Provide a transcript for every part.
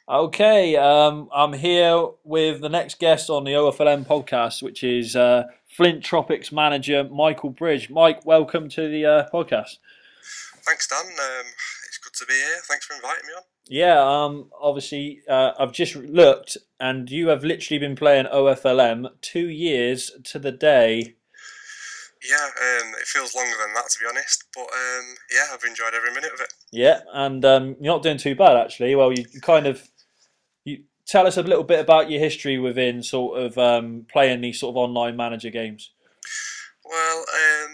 Okay, I'm here with the next guest on the OFLM podcast, which is Flint Tropics manager Michael Bridge. Mike, welcome to the podcast. Thanks, Dan. It's good to be here. Thanks for inviting me on. Yeah, obviously, I've just looked, and you have literally been playing OFLM 2 years to the day. Yeah, it feels longer than that, to be honest. But yeah, I've enjoyed every minute of it. Yeah, and you're not doing too bad actually. Well, you kind of you tell us a little bit about your history within sort of playing these sort of online manager games. Well, I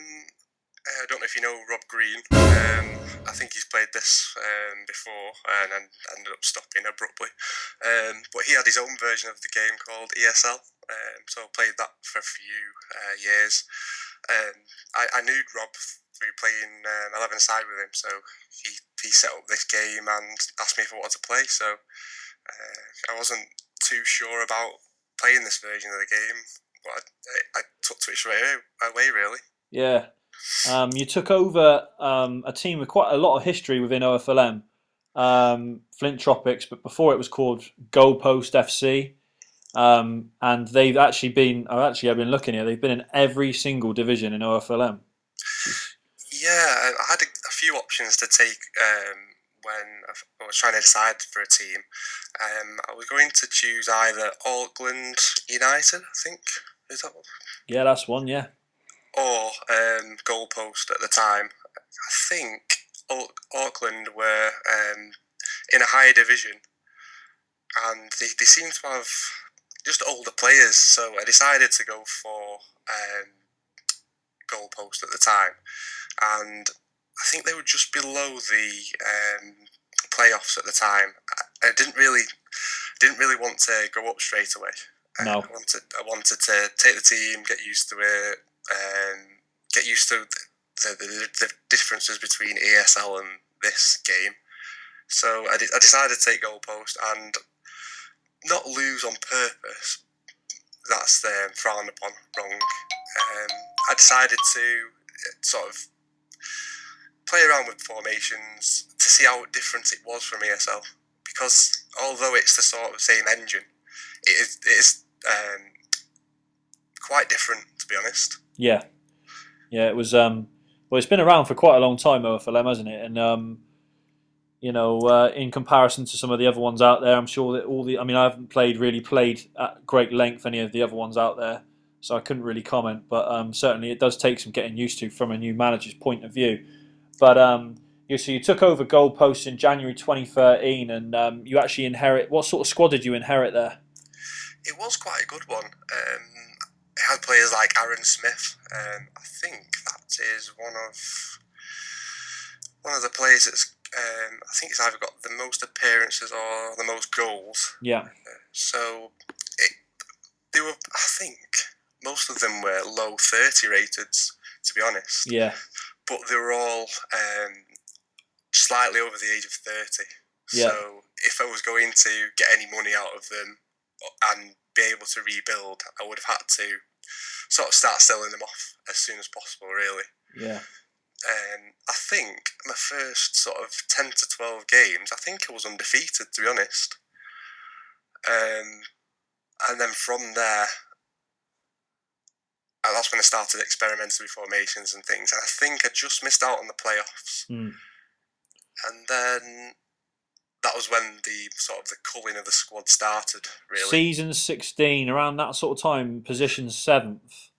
don't know if you know Rob Green. I think he's played this before and then ended up stopping abruptly. But he had his own version of the game called ESL. So I played that for a few years. I knew Rob through playing 11 side with him, so he set up this game and asked me if I wanted to play. So I wasn't too sure about playing this version of the game, but I took to it straight away really. Yeah, you took over a team with quite a lot of history within OFLM, Flint Tropics, but before it was called Goalpost FC. And they've actually been, I've been looking here, they've been in every single division in OFLM. Yeah, I had a few options to take when I was trying to decide for a team. I was going to choose either Auckland United, I think, is that one? Yeah, that's one, yeah. Or Goalpost at the time. I think Auckland were in a higher division and they seem to have just older players, so I decided to go for Goalpost at the time, and I think they were just below the playoffs at the time. I didn't really want to go up straight away. No. I wanted to take the team, get used to it, get used to the differences between ESL and this game. So I decided to take Goalpost and not lose on purpose. That's frowned upon, wrong. I decided to sort of play around with formations to see how different it was from ESL. Because although it's the sort of same engine, it is quite different, to be honest. Yeah, yeah, it was, well, it's been around for quite a long time, OFLM, hasn't it? And, in comparison to some of the other ones out there, I'm sure that I mean, I haven't really played at great length any of the other ones out there, so I couldn't really comment. But certainly, it does take some getting used to from a new manager's point of view. But you took over Goalposts in January 2013, and you actually inherit. What sort of squad did you inherit there? It was quite a good one. It had players like Aaron Smith. I think that is one of the players that's. I think it's either got the most appearances or the most goals. Yeah, So they were. I think most of them were low 30 rated, to be honest. yeah, But they were all slightly over the age of 30. yeah, So if I was going to get any money out of them and be able to rebuild, I would have had to sort of start selling them off as soon as possible, really. yeah. I think my first sort of 10 to 12 games, I think I was undefeated, to be honest. And then from there, that's when I started experimenting with formations and things. And I think I just missed out on the playoffs. Mm. And then that was when the sort of the culling of the squad started, really. Season 16, around that sort of time, position seventh.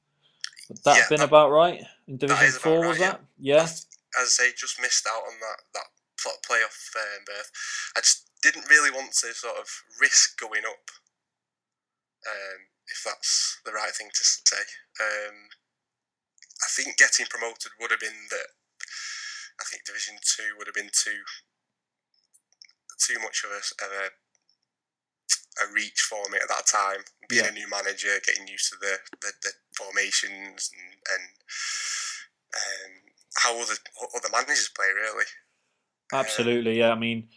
Would that Yeah, have been about right? In that Division is about 4, was right, yeah. that? Yeah? As I say, just missed out on that sort of playoff berth. I just didn't really want to sort of risk going up, if that's the right thing to say. I think getting promoted would have been I think Division 2 would have been too much of a reach for me at that time. Being Yeah. a new manager, getting used to the formations and how other managers play, really. Absolutely, yeah. I mean,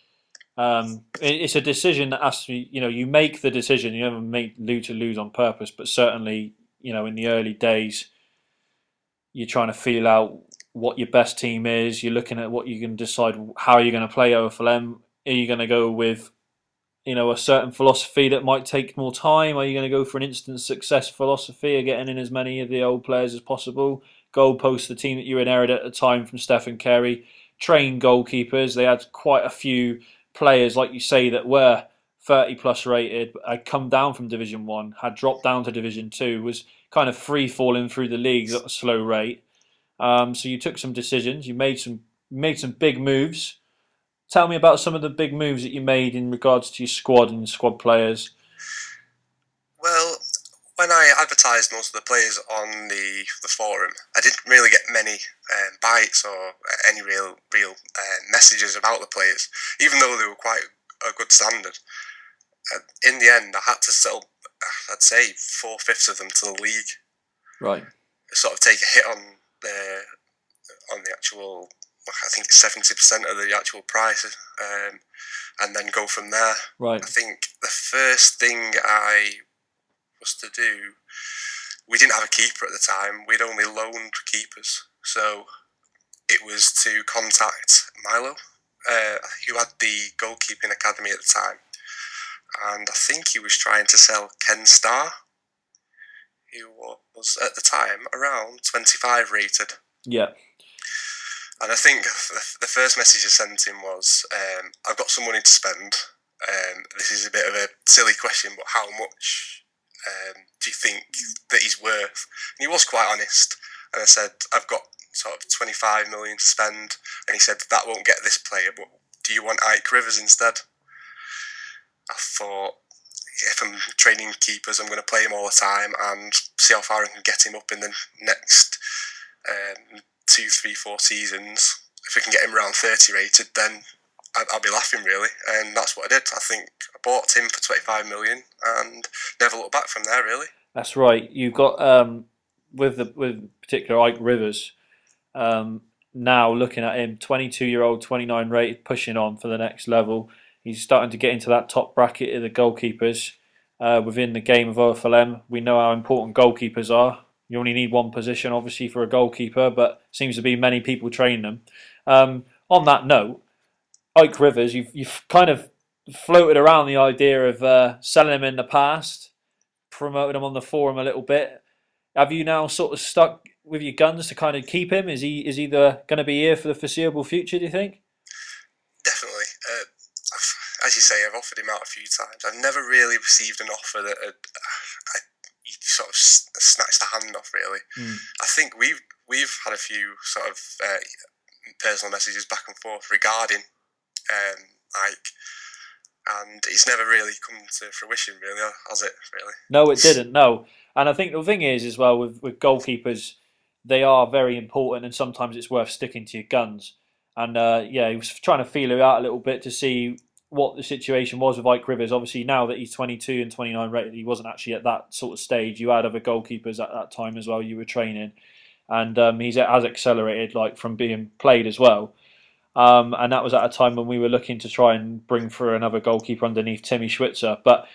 it's a decision that has to be, you make the decision. You never make lose on purpose, but certainly, in the early days, you're trying to feel out what your best team is. You're looking at what you can decide how you're going to play OFLM. Are you going to go with a certain philosophy that might take more time? Are you going to go for an instant success philosophy of getting in as many of the old players as possible? Goalpost, the team that you inherited at the time from Stephen Carey, trained goalkeepers. They had quite a few players, like you say, that were 30 plus rated, had come down from Division 1, had dropped down to Division 2, was kind of free falling through the leagues at a slow rate. So you took some decisions, you made some big moves. Tell me about some of the big moves that you made in regards to your squad and squad players. Well, when I advertised most of the players on the forum, I didn't really get many bites or any real messages about the players, even though they were quite a good standard. In the end, I had to sell, I'd say, 4/5 of them to the league. Right. Sort of take a hit on the actual. I think it's 70% of the actual price, and then go from there. Right. I think the first thing I was to do, we didn't have a keeper at the time. We'd only loaned keepers, so it was to contact Milo, who had the goalkeeping academy at the time, and I think he was trying to sell Ken Starr, who was at the time around 25 rated. Yeah. And I think the first message I sent him was, I've got some money to spend. This is a bit of a silly question, but how much do you think that he's worth? And he was quite honest. And I said, I've got sort of 25 million to spend. And he said, that won't get this player, but do you want Ike Rivers instead? I thought, if I'm training keepers, I'm going to play him all the time and see how far I can get him up in the next 2, 3, 4 seasons. If we can get him around 30 rated, then I'll be laughing, really. And that's what I did. I think I bought him for 25 million and never looked back from there, really. That's right. You've got with particular Ike Rivers. Now looking at him, 22-year-old, 29 rated, pushing on for the next level. He's starting to get into that top bracket of the goalkeepers within the game of OFLM. We know how important goalkeepers are. You only need one position, obviously, for a goalkeeper, but seems to be many people training them. On that note, Ike Rivers, you've kind of floated around the idea of selling him in the past, promoted him on the forum a little bit. Have you now sort of stuck with your guns to kind of keep him? Is he going to be here for the foreseeable future, do you think? Definitely. As you say, I've offered him out a few times. I've never really received an offer that you sort of snatched the hand off, really. I think we've had a few sort of personal messages back and forth regarding Ike, and it's never really come to fruition, really, has it? Really? No, it didn't. No, and I think the thing is, as well, with goalkeepers, they are very important, and sometimes it's worth sticking to your guns. And he was trying to feel it out a little bit to see what the situation was with Ike Rivers. Obviously, now that he's 22 and 29 rated, he wasn't actually at that sort of stage. You had other goalkeepers at that time as well. You were training, and he has accelerated like from being played as well. And that was at a time when we were looking to try and bring through another goalkeeper underneath Timmy Schwitzer. But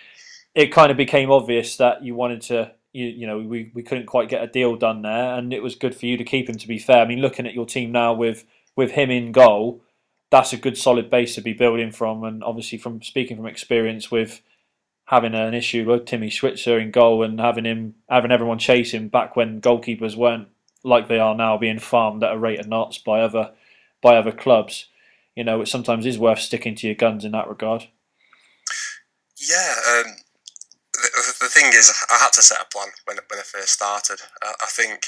it kind of became obvious that you wanted to. We couldn't quite get a deal done there, and it was good for you to keep him. To be fair, I mean, looking at your team now with him in goal, that's a good solid base to be building from. And obviously, from speaking from experience with having an issue with Timmy Schwitzer in goal and having everyone chase him back when goalkeepers weren't like they are now, being farmed at a rate of knots by other clubs. It sometimes is worth sticking to your guns in that regard. Yeah. The thing is, I had to set a plan when I first started. I think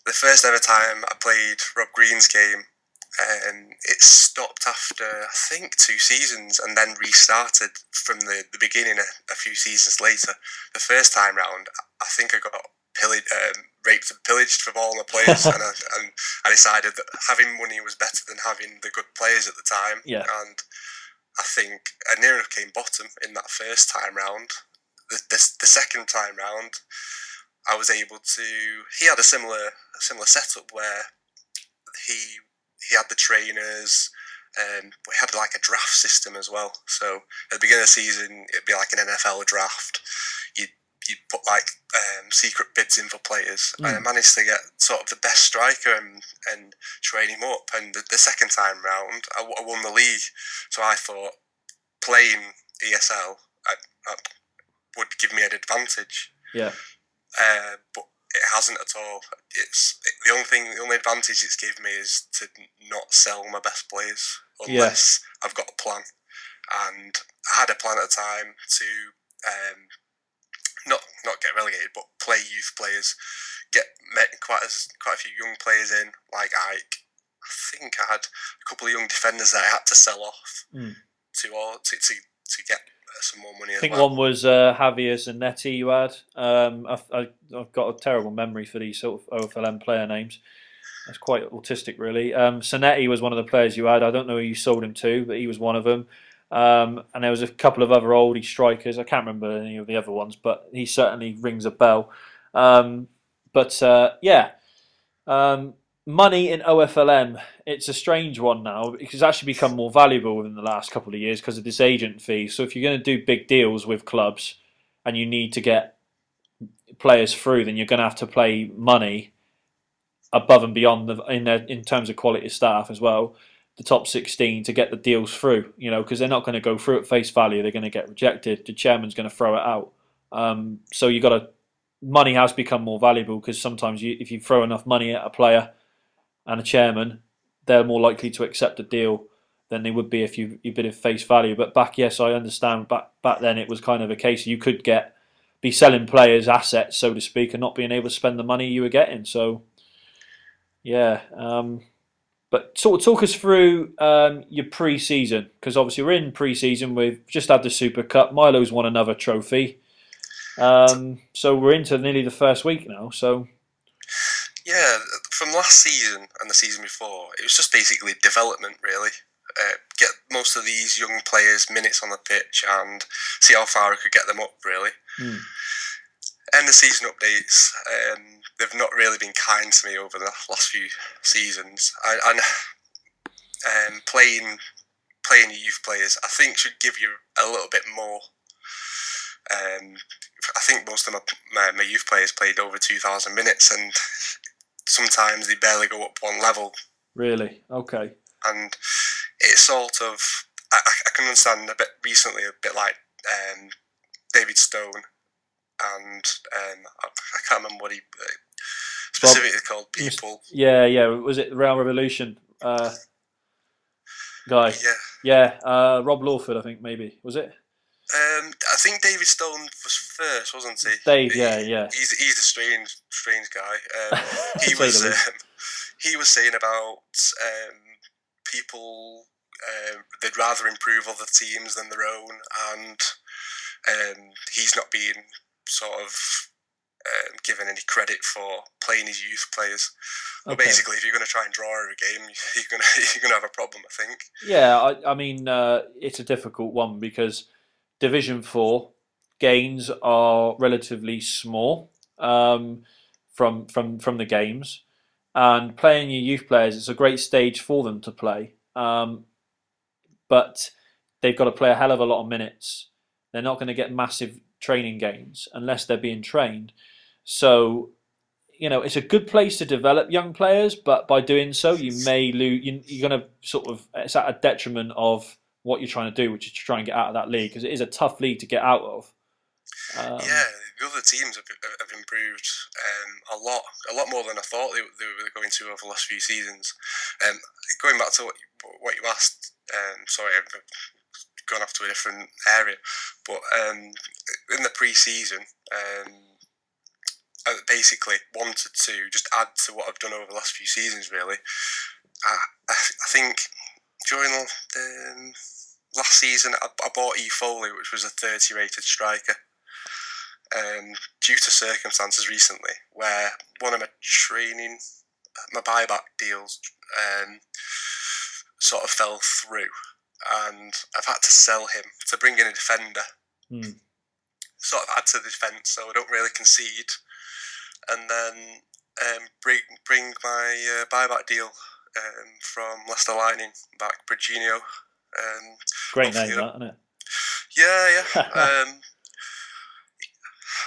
the first ever time I played Rob Green's game, it stopped after, I think, 2 seasons and then restarted from the beginning a few seasons later. The first time round, I think I got raped and pillaged from all my players, and I decided that having money was better than having the good players at the time. Yeah. And I think I near enough came bottom in that first time round. The second time round, I was able to. He had a similar setup where he had the trainers, but he had like a draft system as well. So at the beginning of the season, it'd be like an NFL draft. You'd put like secret bids in for players, and I managed to get sort of the best striker and train him up. And the second time round, I won the league. So I thought playing ESL, I would give me an advantage. Yeah. But it hasn't at all. It's the only advantage it's given me is to not sell my best players unless I've got a plan. And I had a plan at the time to not get relegated, but play youth players, get quite a few young players in, like Ike. I think I had a couple of young defenders that I had to sell off to get some more money as well. I think one was Javier Zanetti you had. I've got a terrible memory for these sort of OFLM player names. That's quite autistic, really. Zanetti was one of the players you had. I don't know who you sold him to, but he was one of them. And there was a couple of other oldie strikers. I can't remember any of the other ones, but he certainly rings a bell. Money in OFLM, it's a strange one now because it's actually become more valuable within the last couple of years because of this agent fee. So if you're going to do big deals with clubs and you need to get players through, then you're going to have to pay money above and beyond in terms of quality of staff as well. The top 16 to get the deals through, because they're not going to go through at face value. They're going to get rejected. The chairman's going to throw it out. So you got to. Money has become more valuable because sometimes if you throw enough money at a player and a chairman, they're more likely to accept a deal than they would be if you bid at face value. But yes, I understand. Back then, it was kind of a case you could be selling players' assets, so to speak, and not being able to spend the money you were getting. So, yeah. But sort of talk us through your pre-season, because obviously we're in pre-season. We've just had the Super Cup. Milo's won another trophy. So we're into nearly the first week now. So yeah, from last season and the season before, it was just basically development, really. Get most of these young players minutes on the pitch and see how far I could get them up, really. And the season updates, they've not really been kind to me over the last few seasons. And playing your youth players, I think, should give you a little bit more. I think most of my youth players played over 2,000 minutes, and sometimes they barely go up one level. Really? Okay. And it's sort of, I can understand a bit like David Stone, and I can't remember what he specifically called. People. Yeah. Was it the Real Revolution guy? Yeah. Rob Lawford, I think maybe was it? I think David Stone was first, wasn't he? Dave, yeah. He's a strange guy. He was saying about people they'd rather improve other teams than their own, and he's not being sort of given any credit for playing his youth players. But basically, if you're going to try and draw every game, you're going to have a problem, I think. Yeah, I mean, it's a difficult one because Division 4 gains are relatively small from the games, and playing your youth players is a great stage for them to play. But they've got to play a hell of a lot of minutes. They're not going to get massive training gains unless they're being trained. So, it's a good place to develop young players, but by doing so, you may lose. You're going to it's at a detriment of what you're trying to do, which is to try and get out of that league, because it is a tough league to get out of. The other teams have improved a lot more than I thought they were going to over the last few seasons. Going back to what you asked, sorry, I've gone off to a different area, but in the pre-season, basically wanted to just add to what I've done over the last few seasons, really. I think during the last season, I bought E. Foley, which was a 30 rated striker. Due to circumstances recently, where one of my buyback deals sort of fell through, and I've had to sell him to bring in a defender. Sort of add to the defence, so I don't really concede, and then bring my buyback deal from Leicester Lightning back, Briginho. Great name, that, isn't it? Yeah.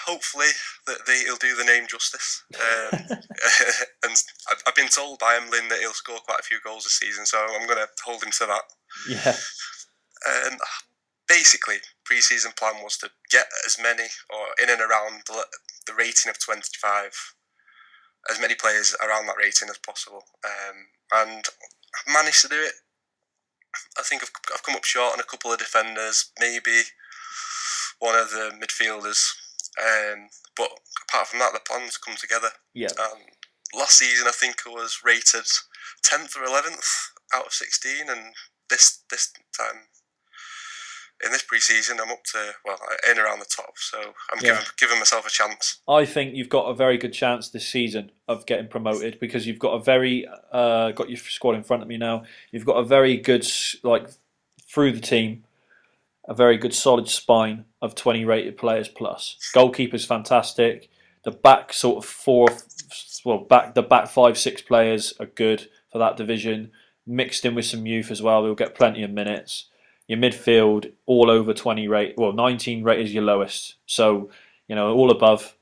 Hopefully that he'll do the name justice. And I've been told by Emlyn that he'll score quite a few goals this season, so I'm going to hold him to that. Yeah. basically, pre-season plan was to get as many, or in and around the rating of 25, as many players around that rating as possible. And I've managed to do it. I think I've come up short on a couple of defenders, maybe one of the midfielders. But apart from that, the plans come together. Yeah. Last season, I think I was rated 10th or 11th out of 16, and this time in this pre-season, I'm up to in around the top. So I'm giving myself a chance. I think you've got a very good chance this season of getting promoted because you've got a very got your squad in front of me now. You've got a very good through the team, a very good solid spine of 20 rated players plus. Goalkeeper's fantastic. The back sort of the back 5-6 players are good for that division. Mixed in with some youth as well, they'll get plenty of minutes. Your midfield all over 20 rate. Well, 19 rate is your lowest, so all above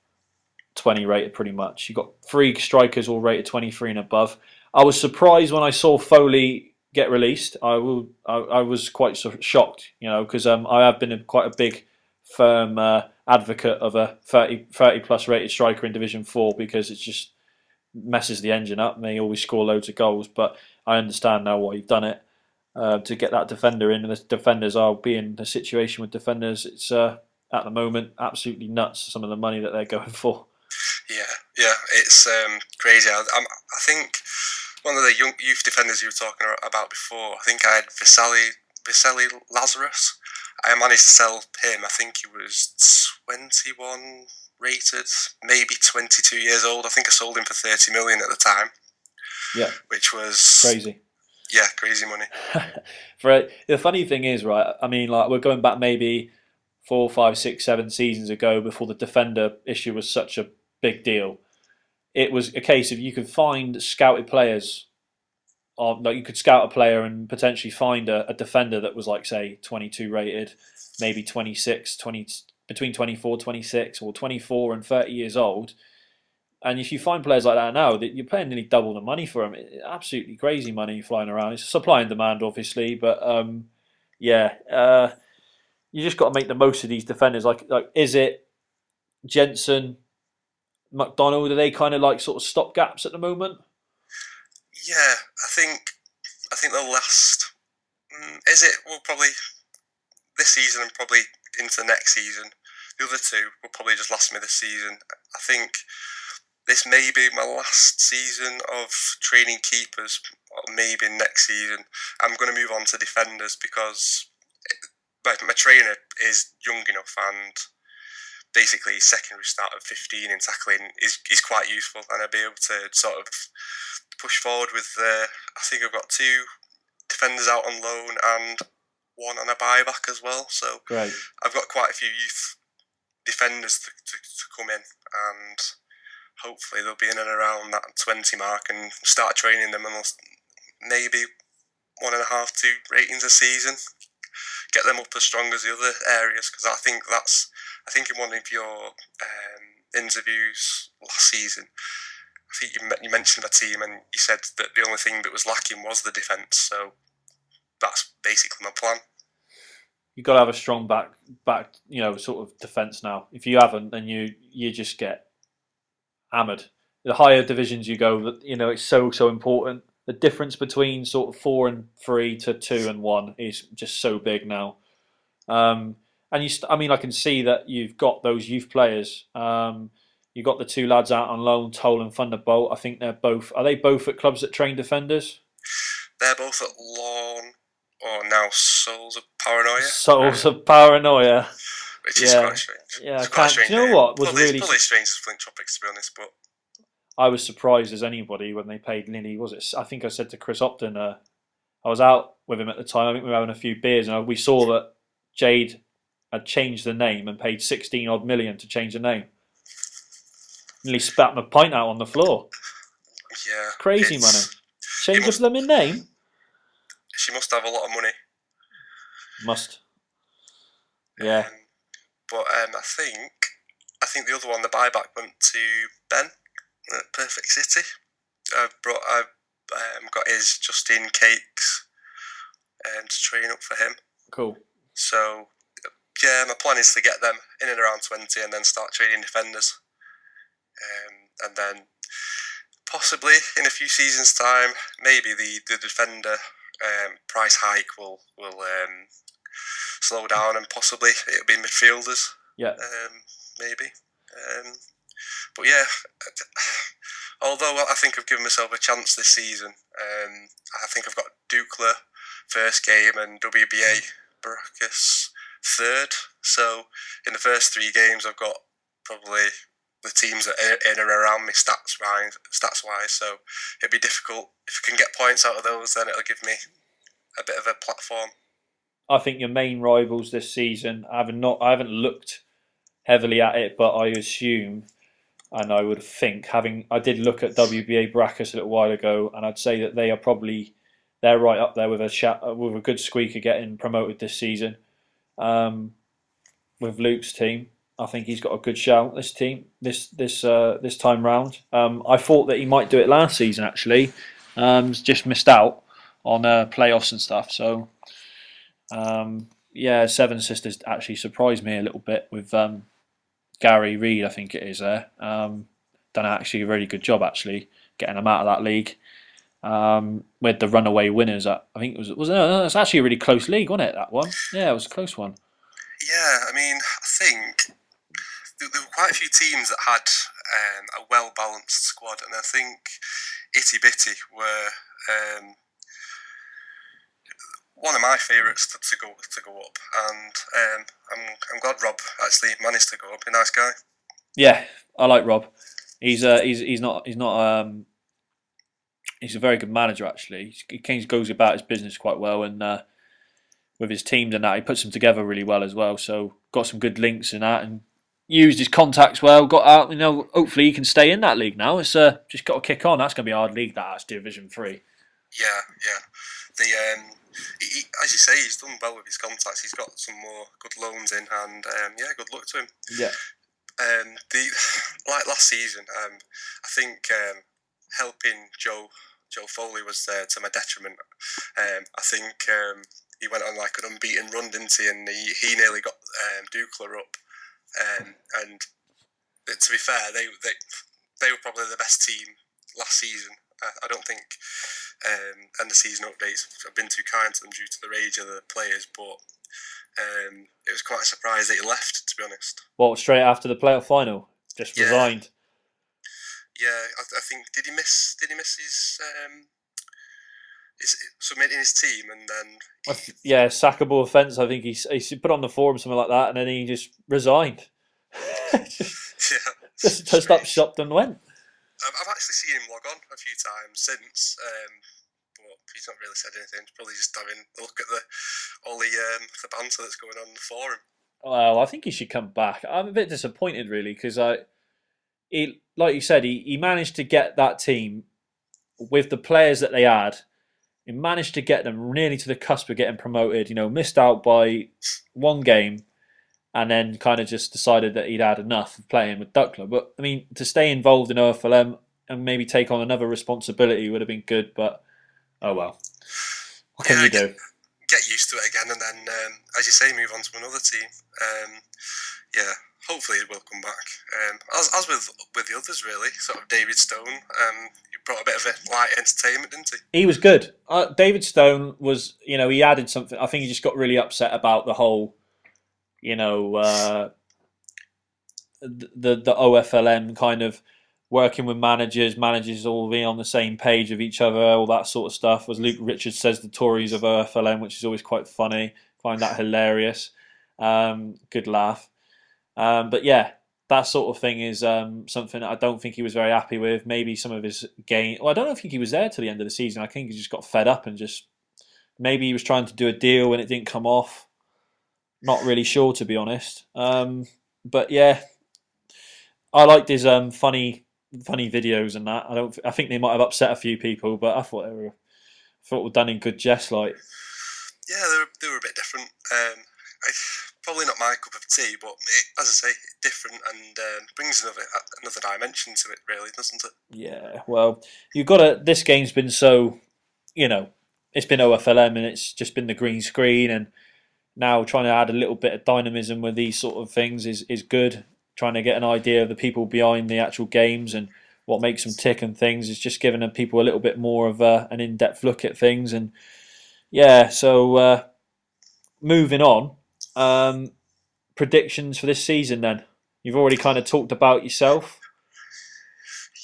20 rated pretty much. You've got 3 strikers all rated 23 and above. I was surprised when I saw Foley get released. I was quite sort of shocked, because I have been quite a big firm advocate of a 30 plus rated striker in Division 4 because it just messes the engine up and they always score loads of goals. But I understand now why you've done it. To get that defender in, and the defenders are being the situation with defenders. It's at the moment absolutely nuts. Some of the money that they're going for. Yeah, it's crazy. I think one of the youth defenders you were talking about before. I think I had Vasily Lazarus. I managed to sell him. I think he was 21 rated, maybe 22 years old. I think I sold him for 30 million at the time. Yeah, which was crazy. Yeah, crazy money. The funny thing is, right? I mean, we're going back maybe 4, 5, 6, 7 seasons ago before the defender issue was such a big deal. It was a case of you could find scouted players, you could scout a player and potentially find a defender that was say 22 rated, maybe 26, between 24, 26, or 24 and 30 years old. And if you find players like that now, you're paying nearly double the money for them. Absolutely crazy money flying around. It's supply and demand, obviously, but you just got to make the most of these defenders. Like is it Jensen, McDonald? Are they kind of sort of stopgaps at the moment? Yeah, I think the last is it will probably this season and probably into next season. The other two will probably just last me this season. I think this may be my last season of training keepers, or maybe next season. I'm going to move on to defenders because my trainer is young enough, and basically his secondary start of 15 in tackling is quite useful, and I'll be able to sort of push forward with I think I've got 2 defenders out on loan and 1 on a buyback as well. So Great. I've got quite a few youth defenders to come in, and hopefully they'll be in and around that 20 mark and start training them, and maybe 1.5, 2 ratings a season. Get them up as strong as the other areas, because I think in one of your interviews last season, I think you mentioned the team and you said that the only thing that was lacking was the defence. So that's basically my plan. You've got to have a strong back, sort of defence now. If you haven't, then you just get hammered. The higher divisions you go, it's so important. The difference between sort of 4 and 3 to 2 and 1 is just so big now. And I can see that you've got those youth players. You've got the 2 lads out on loan, Toll and Thunderbolt. I think they're both. Are they both at clubs that train defenders? They're both at Lawn, or now Souls of Paranoia. Souls of Paranoia. Which is quite strange. Yeah, do you know what was probably, really probably as strange as Flint Tropics, to be honest. But I was surprised as anybody when they paid nearly. Was it? I think I said to Chris Upton. I was out with him at the time. I think we were having a few beers, and we saw that Jade had changed the name and paid 16 odd million to change the name. Nearly spat my pint out on the floor. Yeah, crazy money. Change of them in name. She must have a lot of money. Must. Yeah. But I think the other one, the buyback, went to Ben at Perfect City. I've got his Justin Cakes to train up for him. Cool. So yeah, my plan is to get them in and around 20 and then start training defenders. And then possibly in a few seasons' time, maybe the defender price hike will slow down, and possibly it'll be midfielders. Yeah. Maybe. But yeah, although I think I've given myself a chance this season, I think I've got Dukla first game and WBA Baracus third. So in the first 3 games, I've got probably the teams that are in and around me stats wise. So it'd be difficult. If I can get points out of those, then it'll give me a bit of a platform. I think your main rivals this season, I haven't looked heavily at it, but I assume, and I would think, I did look at WBA Brackus a little while ago, and I'd say that they're right up there with a good squeaker getting promoted this season. With Luke's team, I think he's got a good shout. This time round. I thought that he might do it last season actually, just missed out on playoffs and stuff. So. Seven Sisters actually surprised me a little bit with Gary Reid, I think it is there. Done actually a really good job actually getting them out of that league. With the runaway winners, I think it was actually a really close league, wasn't it? That one, yeah, it was a close one. Yeah, I mean, I think there were quite a few teams that had a well balanced squad, and I think Itty Bitty were. One of my favourites to go up, and I'm glad Rob actually managed to go up. A nice guy. Yeah, I like Rob. He's a very good manager actually. He goes about his business quite well, and with his teams and that, he puts them together really well as well. So got some good links in that, and used his contacts well. Got out, hopefully he can stay in that league now. It's just got to kick on. That's going to be a hard league. That's Division 3. Yeah. As you say, he's done well with his contacts. He's got some more good loans in, and good luck to him. Yeah. Like last season, I think helping Joe Foley was to my detriment. I think he went on like an unbeaten run, didn't he? And he nearly got Dukla up. And to be fair, they were probably the best team last season. I don't think and the season updates have been too kind to them due to the rage of the players, but it was quite a surprise that he left, to be honest. Well, straight after the playoff final, just resigned. Yeah, I think did he miss his submitting his team, and then sackable offence. I think he put on the forum something like that, and then he just resigned. just up shop and went. I've actually seen him log on a few times since, but he's not really said anything. He's probably just having a look at all the banter that's going on in the forum. Well, I think he should come back. I'm a bit disappointed, really, because like you said, he managed to get that team with the players that they had. He managed to get them nearly to the cusp of getting promoted. Missed out by one game, and then kind of just decided that he'd had enough of playing with Dukla. But I mean, to stay involved in OFLM and maybe take on another responsibility would have been good. But oh well, what can you do? Get used to it again, and then, as you say, move on to another team. Hopefully it will come back. As with the others, really, sort of David Stone. He brought a bit of a light entertainment, didn't he? He was good. David Stone was, he added something. I think he just got really upset about the whole, the OFLM kind of working with managers all being on the same page of each other, all that sort of stuff. As Luke Richards says, the Tories of OFLM, which is always quite funny. Find that hilarious. Good laugh. But yeah, that sort of thing is something that I don't think he was very happy with. Maybe some of his game. Well, I don't think he was there till the end of the season. I think he just got fed up and maybe he was trying to do a deal and it didn't come off. Not really sure, to be honest. But yeah, I liked his funny videos and that. I think they might have upset a few people, but I thought they were done in good jest. Like, yeah, they were a bit different. Probably not my cup of tea, but as I say, different and brings another dimension to it, really, doesn't it? Yeah. Well, you've got to. This game's been so, it's been OFLM and it's just been the green screen and now trying to add a little bit of dynamism with these sort of things is good. Trying to get an idea of the people behind the actual games and what makes them tick and things is just giving people a little bit more of an in-depth look at things. And yeah, so moving on, predictions for this season then. You've already kind of talked about yourself,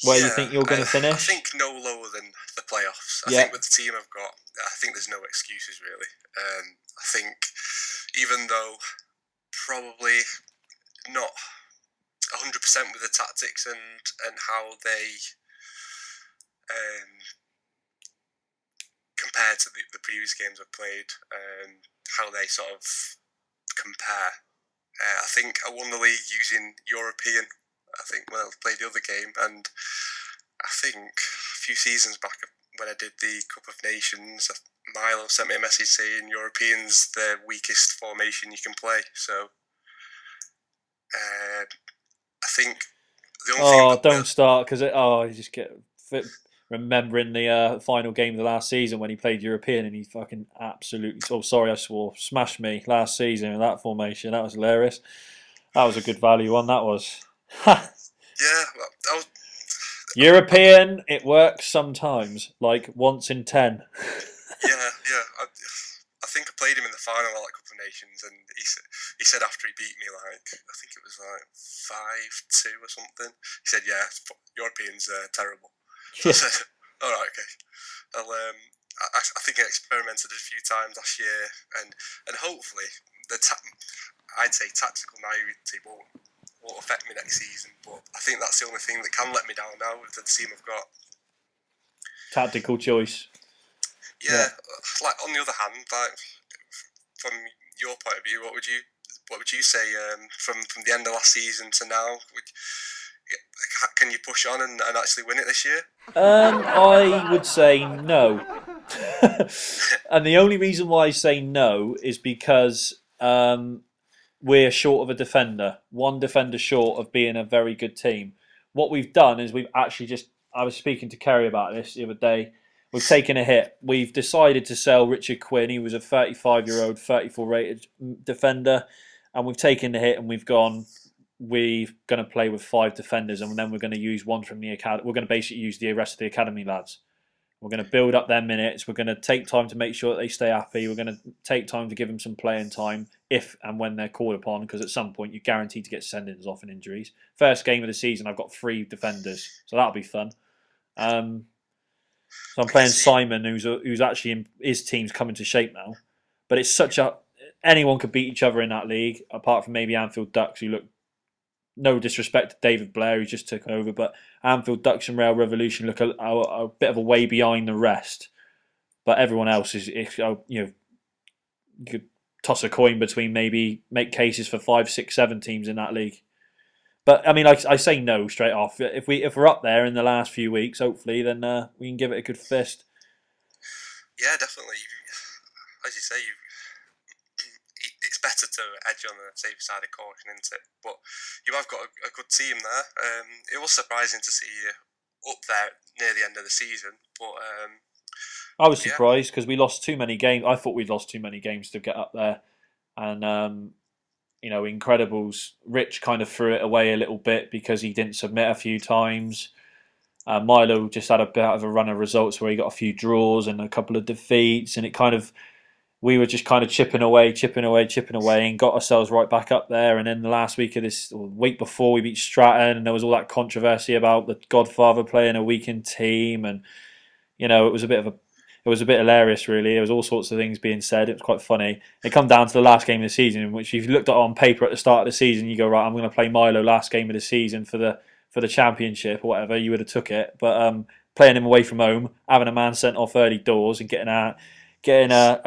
where you Yeah, think you're going to I finish. think no lower than the playoffs. I Yeah. think with the team I've got, I think there's no excuses really. I think even though probably not 100% with the tactics and how they um, compared to the previous games I've played, how they sort of compare. I think I won the league using European. I think when I played the other game, and I think a few seasons back when I did the Cup of Nations, Milo sent me a message saying European's the weakest formation you can play. So I think the only thing. Oh, don't start because you just get remembering the final game of the last season when he played European and he fucking absolutely. Oh, sorry, I swore. Smashed me last season in that formation. That was hilarious. That was a good value one. That was. Yeah, well, European, it works sometimes, like once in 10. yeah. I think I played him in the final at Cup of Nations, and he said after he beat me, like I think it was like 5-2 or something. He said, "Yeah, Europeans are terrible." So I said, "All right, okay." I think I experimented a few times last year, and hopefully I'd say tactical naivety won't affect me next season. But I think that's the only thing that can let me down now with the team I've got. Tactical choice. Yeah, like on the other hand, like from your point of view, what would you say from the end of last season to now? Can you push on and actually win it this year? I would say no. And the only reason why I say no is because we're short of a defender. One defender short of being a very good team. What we've done is we've actually just. I was speaking to Kerry about this the other day. We've taken a hit. We've decided to sell Richard Quinn. He was a 35-year-old, 34 rated defender. And we've taken the hit and we've gone, we're going to play with 5 defenders and then we're going to use one from the academy. We're going to basically use the rest of the academy lads. We're going to build up their minutes. We're going to take time to make sure that they stay happy. We're going to take time to give them some playing time if and when they're called upon, because at some point you're guaranteed to get send-ins off in injuries. First game of the season, I've got 3 defenders, so that'll be fun. So I'm playing Simon, who's actually in his team's coming to shape now. But it's such a anyone could beat each other in that league, apart from maybe Anfield Ducks, who look. No disrespect to David Blair, who just took over, but Anfield Ducks and Rail Revolution look a bit of a way behind the rest. But everyone else is, you could toss a coin between maybe make cases for 5, 6, 7 teams in that league. But I mean, I say no straight off. If we're up there in the last few weeks, hopefully, then we can give it a good fist. Yeah, definitely. As you say, it's better to edge on the safer side of caution, isn't it? But you have got a good team there. It was surprising to see you up there near the end of the season, but I was surprised because we lost too many games. I thought we'd lost too many games to get up there, and Incredibles. Rich kind of threw it away a little bit because he didn't submit a few times. Milo just had a bit of a run of results where he got a few draws and a couple of defeats, and we were just kind of chipping away, and got ourselves right back up there. And then the last week of this, or week before, we beat Stratton, and there was all that controversy about the Godfather playing a weakened team, and it was a bit hilarious, really. There was all sorts of things being said. It was quite funny. It come down to the last game of the season, in which if you looked at it on paper at the start of the season, you go, right, I'm going to play Milo last game of the season for the championship or whatever. You would have took it, but playing him away from home, having a man sent off early doors, and getting a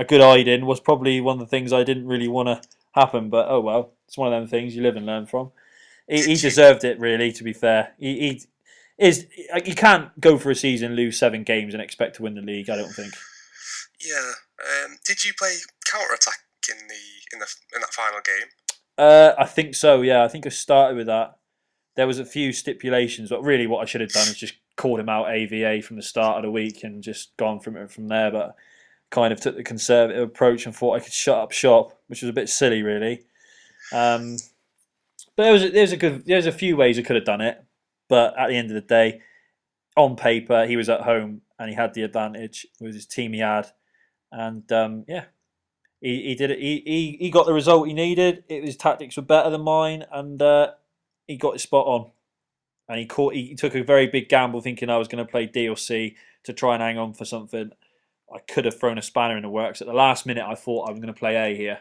good hiding was probably one of the things I didn't really want to happen. But oh well, it's one of them things you live and learn from. He deserved it, really. To be fair, he you can't go for a season, lose 7 games, and expect to win the league. I don't think. Yeah. Did you play counter attack in that final game? I think so. Yeah, I think I started with that. There was a few stipulations, but really, what I should have done is just called him out AVA from the start of the week and just gone from there. But kind of took the conservative approach and thought I could shut up shop. which was a bit silly, really. Um, but there's a few ways he could have done it, but at the end of the day, on paper, he was at home and he had the advantage with his team he had, and yeah, he did it. He got the result he needed. His tactics were better than mine, and he got it spot on. And he took a very big gamble, thinking I was going to play D or C to try and hang on for something. I could have thrown a spanner in the works. At the last minute, I thought I was going to play A here.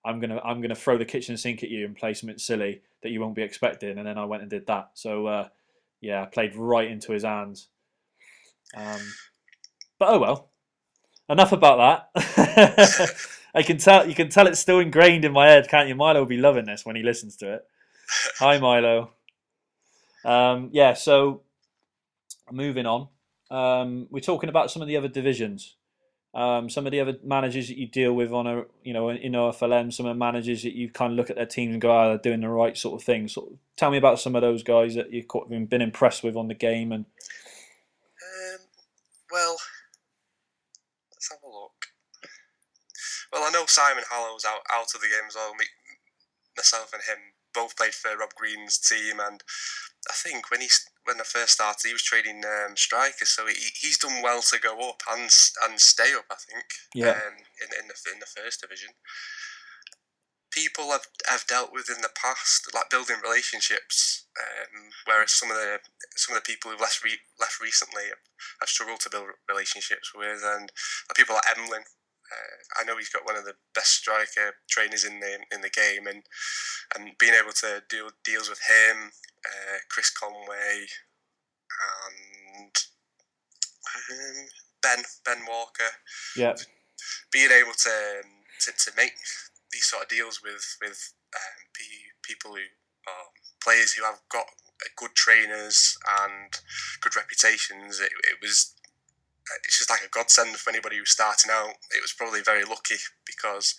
I'm gonna throw the kitchen sink at you and play something silly that you won't be expecting, and then I went and did that. So yeah, I played right into his hands. But oh well. Enough about that. I can tell you can tell it's still ingrained in my head, can't you? Milo will be loving this when he listens to it. Hi, Milo. Yeah, so moving on. We're talking about some of the other divisions. Some of the other managers that you deal with on a in OFLM, some of the managers that you kind of look at their team and go, "Oh, they're doing the right sort of thing." So tell me about some of those guys that you've been impressed with on the game. And well, let's have a look. Well, I know Simon Hallow's out of the game as well. Myself and him both played for Rob Green's team, and I think when I first started, he was trading strikers, so he's done well to go up and stay up. I think, yeah, in the first division, people have dealt with in the past, like building relationships, whereas some of the people who've left recently have struggled to build relationships with, and people like Emlyn. I know he's got one of the best striker trainers in the game, and being able to do deals with him, Chris Conway, and Ben Walker. Yeah, being able to make these sort of deals with people who are players who have got good trainers and good reputations. It's just like a godsend for anybody who's starting out. It was probably very lucky because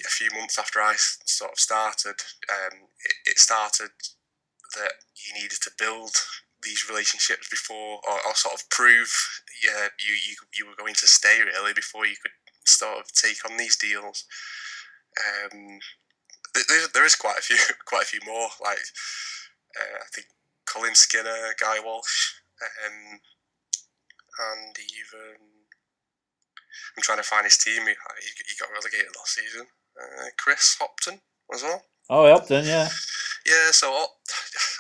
a few months after I sort of started, it started that you needed to build these relationships before, or sort of prove you were going to stay really before you could sort of take on these deals. There is quite a few more. Like I think Colin Skinner, Guy Walsh. And even I'm trying to find his team. He got relegated last season. Chris Hopton as well. Oh, Hopton, yeah. Yeah, so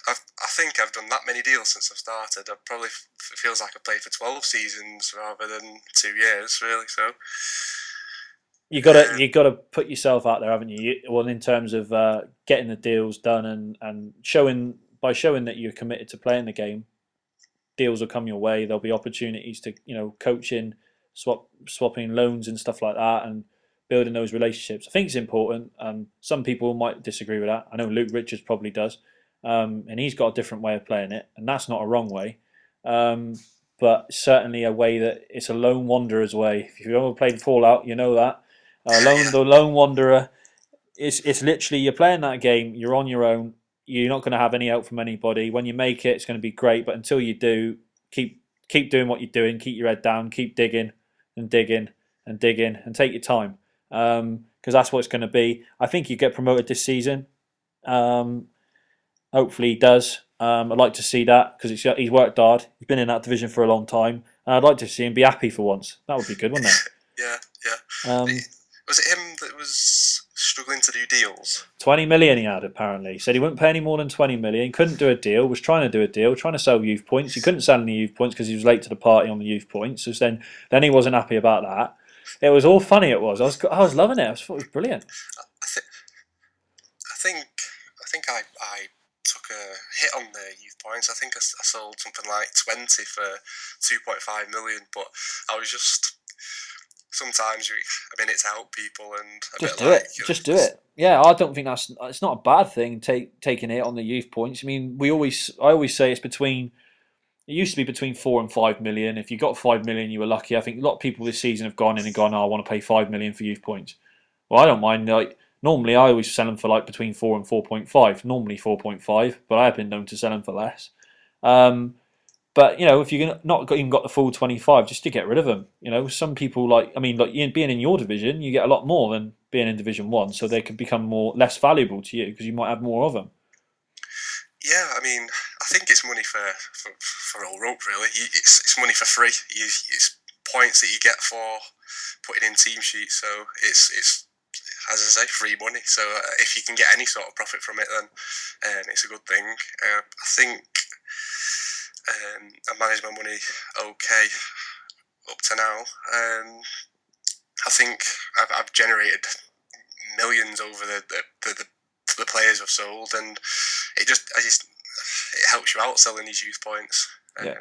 I think I've done that many deals since I've started. It probably feels like I played for 12 seasons rather than 2 years, really. So you got to put yourself out there, haven't you? Well, in terms of getting the deals done and showing that you're committed to playing the game. Deals will come your way. There'll be opportunities to coaching, swapping loans and stuff like that, and building those relationships. I think it's important. Some people might disagree with that. I know Luke Richards probably does, and he's got a different way of playing it, and that's not a wrong way, but certainly a way that it's a lone wanderer's way. If you've ever played Fallout, you know that the lone wanderer. It's literally you're playing that game. You're on your own. You're not going to have any help from anybody. When you make it, it's going to be great. But until you do, keep doing what you're doing. Keep your head down. Keep digging and digging and digging and take your time, because that's what it's going to be. I think you get promoted this season. Hopefully he does. I'd like to see that because he's worked hard. He's been in that division for a long time. And I'd like to see him be happy for once. That would be good, wouldn't it? Yeah. Was it him that was struggling to do deals? 20 million he had, apparently. He said he wouldn't pay any more than 20 million. Couldn't do a deal. Was trying to do a deal. Trying to sell youth points. He couldn't sell any youth points because he was late to the party on the youth points. So then he wasn't happy about that. It was all funny. It was. I was loving it. I thought it was brilliant. I think I took a hit on the youth points. I think I sold something like 20 for 2.5 million. But I was just. Sometimes I'm in it to help people, and just do it. Yeah, I don't think it's not a bad thing. Taking it on the youth points. I mean, I always say it's between. It used to be between 4 and 5 million. If you got 5 million, you were lucky. I think a lot of people this season have gone in and gone, "Oh, I want to pay 5 million for youth points." Well, I don't mind. Like normally, I always sell them for like between 4 and 4.5. Normally 4.5, but I have been known to sell them for less. But if you're not even got the full 25, just to get rid of them. Some people being in your division, you get a lot more than being in Division 1, so they could become less valuable to you because you might have more of them. Yeah, I mean, I think it's money for all rope, really. It's money for free. It's points that you get for putting in team sheets, so it's as I say, free money. So if you can get any sort of profit from it, then it's a good thing. I think I manage my money okay up to now. I think I've generated millions over the players I've sold, and it helps you out selling these youth points. Yeah.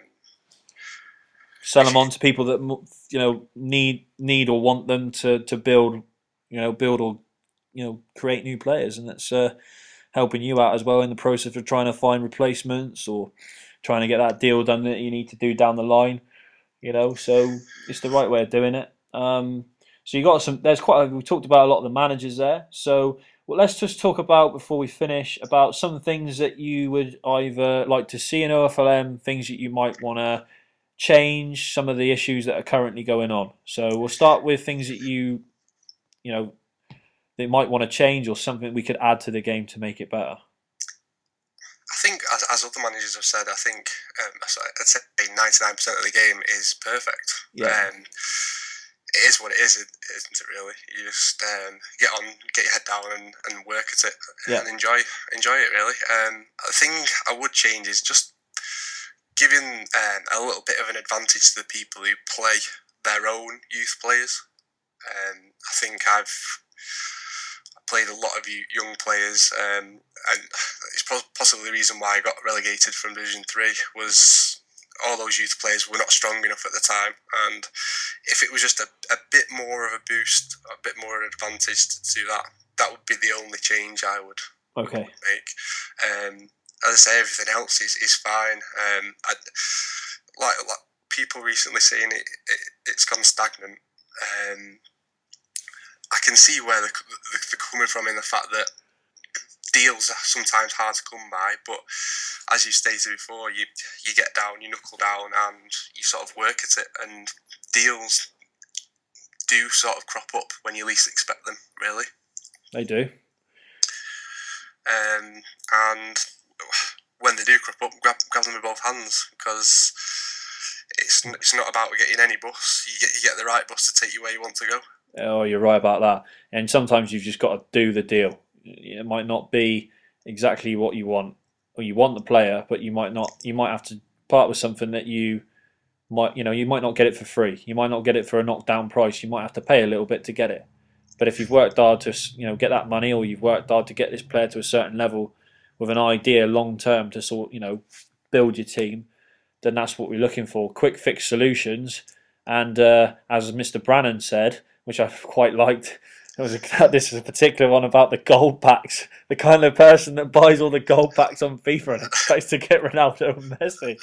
Sell them on to people that need or want them to build, build or create new players, and that's helping you out as well in the process of trying to find replacements or trying to get that deal done that you need to do down the line. So it's the right way of doing it. So you got some. We talked about a lot of the managers there. So let's just talk about, before we finish, about some things that you would either like to see in OFLM, things that you might want to change, some of the issues that are currently going on. So we'll start with things that they might want to change, or something we could add to the game to make it better. I think, as other managers have said, I think I'd say 99% of the game is perfect. Yeah. It is what it is, isn't it? Really, you just get your head down, and work at it, and enjoy it. Really, the thing I would change is just giving a little bit of an advantage to the people who play their own youth players. I think I've played a lot of young players, and it's possibly the reason why I got relegated from Division 3 was all those youth players were not strong enough at the time, and if it was just a bit more of a boost, a bit more advantage to that would be the only change I would make. As I say, everything else is fine. Like people recently saying it's gone stagnant. I can see where they're coming from, in the fact that deals are sometimes hard to come by, but as you stated before, you get down, you knuckle down, and you sort of work at it, and deals do sort of crop up when you least expect them, really. They do. And when they do crop up, grab them with both hands, because it's not about getting any bus. You get the right bus to take you where you want to go. Oh, you're right about that. And sometimes you've just got to do the deal. It might not be exactly what you want, or you want the player, but you might not. You might have to part with something that you might not get it for free. You might not get it for a knockdown price. You might have to pay a little bit to get it. But if you've worked hard to get that money, or you've worked hard to get this player to a certain level with an idea long term to build your team, then that's what we're looking for. Quick fix solutions. And as Mr. Brannan said, which I quite liked, this is a particular one about the gold packs. The kind of person that buys all the gold packs on FIFA and expects to get Ronaldo and Messi.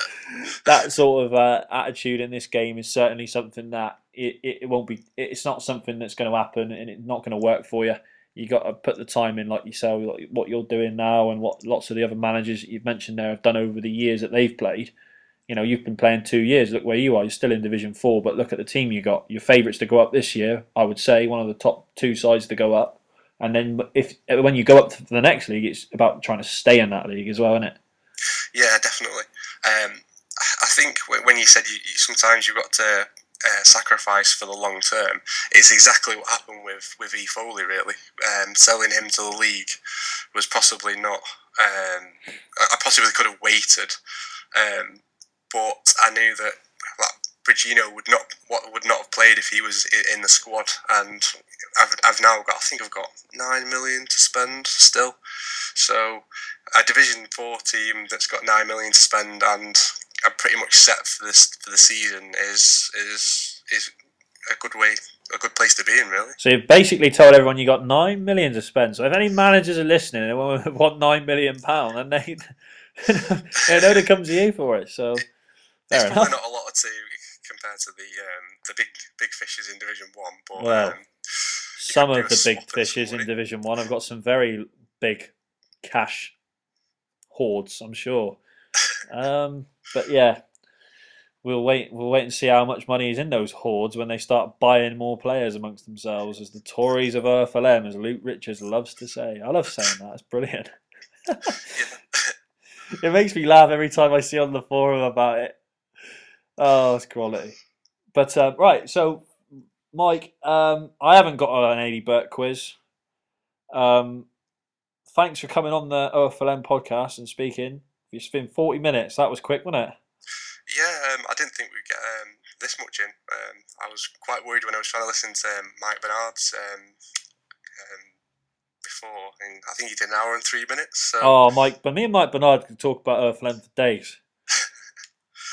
That sort of attitude in this game is certainly something that it won't be. It's not something that's going to happen, and it's not going to work for you. You got to put the time in, like you say, like what you're doing now, and what lots of the other managers that you've mentioned there have done over the years that they've played. You've been playing 2 years. Look where you are. You're still in Division 4, but look at the team you got. Your favourites to go up this year, I would say, one of the top 2 sides to go up. And then when you go up to the next league, it's about trying to stay in that league as well, isn't it? Yeah, definitely. I think when you said sometimes you've got to sacrifice for the long term, it's exactly what happened with E. Foley, really. Selling him to the league was possibly not... I possibly could have waited... but I knew that Brigino would not have played if he was in the squad, and I've got 9 million to spend still. So a Division 4 team that's got 9 million to spend, and I'm pretty much set for the season is a good place to be in, really. So you've basically told everyone you got 9 million to spend. So if any managers are listening and want £9 million, then they know to come to you for it. So. It's probably not a lot compared to the big fishes in Division 1, but well, some of the big fishes in Division 1 have got some very big cash hoards, I'm sure. But yeah, we'll wait. We'll wait and see how much money is in those hordes when they start buying more players amongst themselves, as the Tories of OFLM, as Luke Richards loves to say. I love saying that. It's brilliant. It makes me laugh every time I see on the forum about it. Oh, it's quality. But right, so Mike, I haven't got an 80 Burt quiz. Um, Thanks for coming on the OFLM podcast and speaking. It's been 40 minutes. That was quick, wasn't it? Yeah, I didn't think we'd get this much in. I was quite worried when I was trying to listen to Mike Bernard's before, and I think he did an hour and 3 minutes. So. Oh, Mike, but me and Mike Bernard could talk about OFLM for days.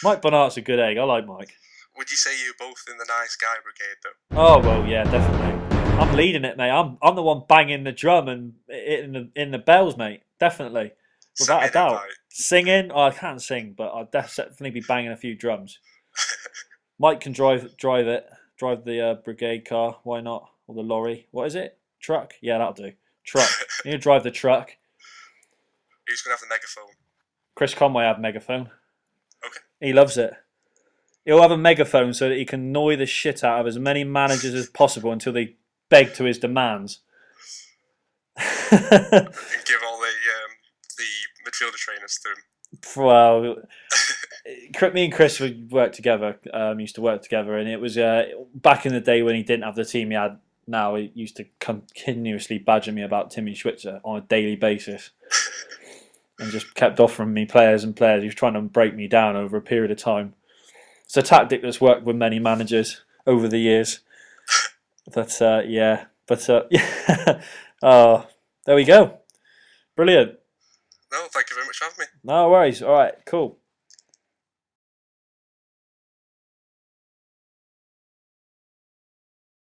Mike Bernard's a good egg. I like Mike. Would you say you're both in the nice guy brigade, though? Oh well, yeah, definitely. I'm leading it, mate. I'm the one banging the drum and in the bells, mate. Definitely, without a doubt. Singing, oh, I can't sing, but I'll definitely be banging a few drums. Mike can drive the brigade car. Why not? Or the lorry. What is it? Truck? Yeah, that'll do. Truck. You need to drive the truck. Who's gonna have the megaphone? Chris Conway have megaphone. Okay. He loves it. He'll have a megaphone so that he can annoy the shit out of as many managers as possible until they beg to his demands. And give all the midfielder trainers to him. Well, me and Chris would work together. Used to work together, and it was back in the day when he didn't have the team he had now. He used to continuously badger me about Timmy Schwitzer on a daily basis, and just kept offering me players and players. He was trying to break me down over a period of time. It's a tactic that's worked with many managers over the years. But yeah. Oh, there we go. Brilliant. No, thank you very much for having me. No worries. All right, cool.